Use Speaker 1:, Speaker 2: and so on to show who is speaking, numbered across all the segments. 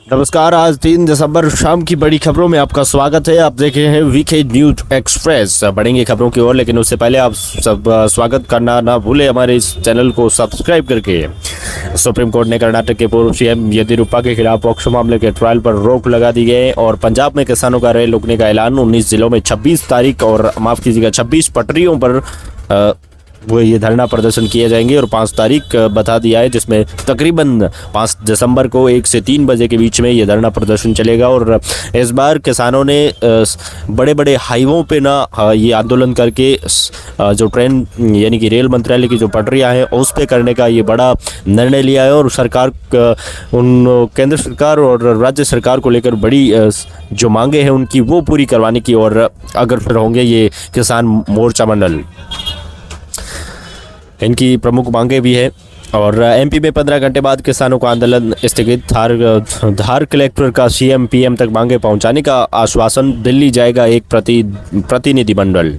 Speaker 1: नमस्कार। आज 3 दिसंबर शाम की बड़ी खबरों में आपका स्वागत है। आप देख रहे हैं वीके न्यूज एक्सप्रेस। बढ़ेंगे खबरों की ओर, लेकिन उससे पहले आप सब स्वागत करना ना भूले हमारे इस चैनल को सब्सक्राइब करके। सुप्रीम कोर्ट ने कर्नाटक के पूर्व सीएम येदियुरप्पा के खिलाफ पॉक्सो मामले के ट्रायल पर रोक लगा दी है और पंजाब में किसानों का रेल रोकने का ऐलान। 19 जिलों में 26 तारीख और 26 पटरियों पर वो ये धरना प्रदर्शन किए जाएंगे और 5 तारीख बता दिया है, जिसमें तकरीबन 5 दिसंबर को 1 से 3 बजे के बीच में ये धरना प्रदर्शन चलेगा। और इस बार किसानों ने बड़े बड़े हाईवों पे ना ये आंदोलन करके जो ट्रेन यानी कि रेल मंत्रालय की जो पटरियां हैं उस पे करने का ये बड़ा निर्णय लिया है। और सरकार केंद्र सरकार और राज्य सरकार को लेकर बड़ी जो मांगे हैं उनकी वो पूरी करवाने की और अग्रसर होंगे ये किसान मोर्चा मंडल। इनकी प्रमुख मांगे भी है। और एमपी में 15 घंटे बाद किसानों का आंदोलन स्थगित। धार कलेक्टर का सीएम पीएम तक मांगे पहुंचाने का आश्वासन। दिल्ली जाएगा एक प्रतिनिधिमंडल।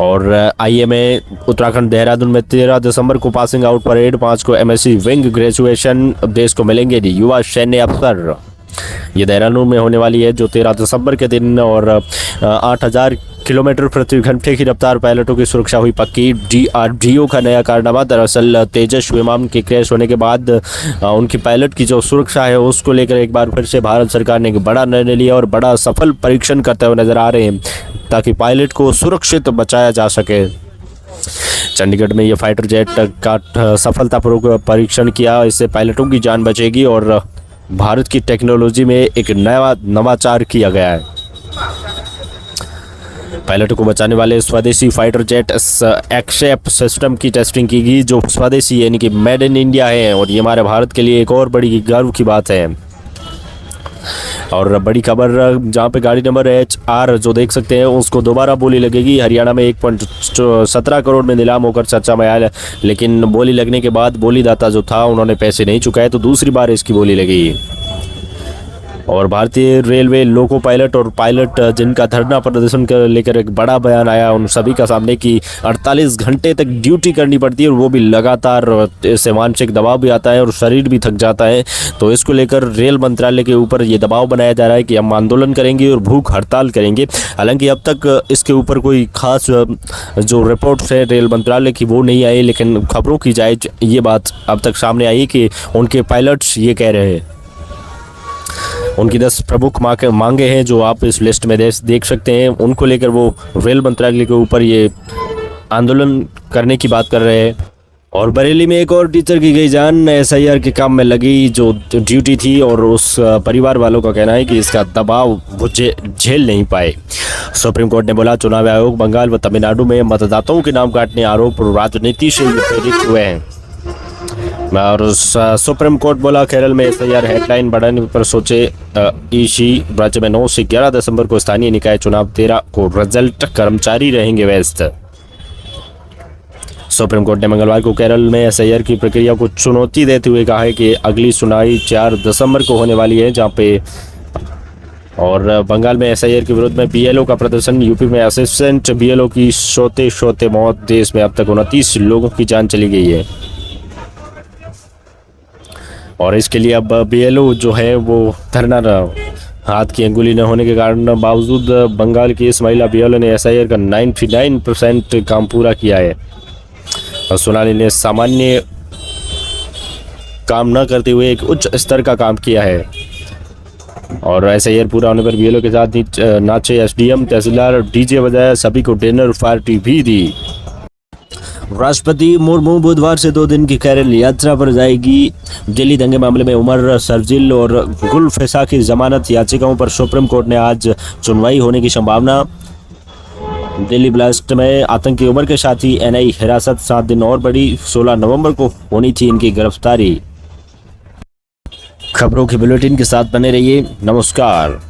Speaker 1: और आईएमए उत्तराखंड देहरादून में 13 दिसंबर को पासिंग आउट परेड। 5 को एमएससी विंग ग्रेजुएशन। देश को मिलेंगे युवा सैन्य अफसर। ये देहरादून में होने वाली है जो 13 दिसंबर के दिन। और 8000 किलोमीटर प्रति घंटे की रफ्तार, पायलटों की सुरक्षा हुई पक्की। डीआरडीओ का नया कारनामा। दरअसल तेजस विमान के क्रैश होने के बाद उनकी पायलट की जो सुरक्षा है उसको लेकर एक बार फिर से भारत सरकार ने एक बड़ा निर्णय लिया और बड़ा सफल परीक्षण करते हुए नजर आ रहे हैं ताकि पायलट को सुरक्षित बचाया जा सके। चंडीगढ़ में ये फाइटर जेट का सफलतापूर्वक परीक्षण किया। इससे पायलटों की जान बचेगी और भारत की टेक्नोलॉजी में एक नया नवाचार किया गया है। पायलटों को बचाने वाले स्वदेशी फाइटर जेट एक्सेप सिस्टम की टेस्टिंग की गई, जो स्वदेशी यानी कि मेड इन इंडिया है। और ये हमारे भारत के लिए एक और बड़ी गर्व की बात है। और बड़ी खबर, जहाँ पे गाड़ी नंबर HR जो देख सकते हैं उसको दोबारा बोली लगेगी। हरियाणा में 1.17 करोड़ में नीलाम होकर चर्चा में आया, लेकिन बोली लगने के बाद बोलीदाता जो था उन्होंने पैसे नहीं चुकाए तो दूसरी बार इसकी बोली लगी। और भारतीय रेलवे लोको पायलट और पायलट जिनका धरना प्रदर्शन कर लेकर एक बड़ा बयान आया, उन सभी का सामने की 48 घंटे तक ड्यूटी करनी पड़ती है और वो भी लगातार। इससे मानसिक दबाव भी आता है और शरीर भी थक जाता है। तो इसको लेकर रेल मंत्रालय के ऊपर ये दबाव बनाया जा रहा है कि हम आंदोलन करेंगे और भूख हड़ताल करेंगे। हालांकि अब तक इसके ऊपर कोई खास जो रिपोर्ट्स है रेल मंत्रालय की वो नहीं आई, लेकिन खबरों की जाए ये बात अब तक सामने आई कि उनके पायलट्स ये कह रहे हैं। उनकी 10 प्रमुख मांगे हैं जो आप इस लिस्ट में देख सकते हैं। उनको लेकर वो रेल मंत्रालय के ऊपर ये आंदोलन करने की बात कर रहे हैं। और बरेली में एक और टीचर की गई जान। SIR के काम में लगी जो ड्यूटी थी और उस परिवार वालों का कहना है कि इसका दबाव वो झेल नहीं पाए। सुप्रीम कोर्ट ने बोला चुनाव आयोग बंगाल व तमिलनाडु में मतदाताओं के नाम काटने आरोप राजनीति से प्रेरित हुए हैं। और सुप्रीम कोर्ट बोला केरल में SIR हेडलाइन बढ़ाने पर सोचे ईसी। राज्य में 9 से 11 दिसंबर को स्थानीय निकाय चुनाव, 13 को रिजल्ट, कर्मचारी रहेंगे व्यस्त। सुप्रीम कोर्ट ने मंगलवार को केरल में SIR की प्रक्रिया को चुनौती देते हुए कहा है कि अगली सुनवाई 4 दिसंबर को होने वाली है, जहां पे और बंगाल में SIR के विरोध में BLO का प्रदर्शन। यूपी में असिस्टेंट BLO की सोते मौत। देश में अब तक 29 लोगों की जान चली गई है। और इसके लिए अब BLO जो है वो धरना हाथ की अंगुली न होने के कारण बावजूद बंगाल की इस महिला BLO ने SIR का 99% काम पूरा किया है। और सोनाली ने सामान्य काम न करते हुए एक उच्च स्तर का काम किया है। और SIR पूरा होने पर BLO के साथ नाचे SDM, तहसीलदार, DJ बजाया, सभी को डिनर पार्टी भी दी। राष्ट्रपति मुर्मू बुधवार से 2 दिन की केरल यात्रा पर जाएगी। दिल्ली दंगे मामले में उमर शर्जिल और गुल फैसा की जमानत याचिकाओं पर सुप्रीम कोर्ट ने आज सुनवाई होने की संभावना। दिल्ली ब्लास्ट में आतंकी उमर के साथी NI हिरासत 7 दिन और बढ़ी। 16 नवंबर को होनी थी इनकी गिरफ्तारी। खबरों के बुलेटिन के साथ बने रहिए। नमस्कार।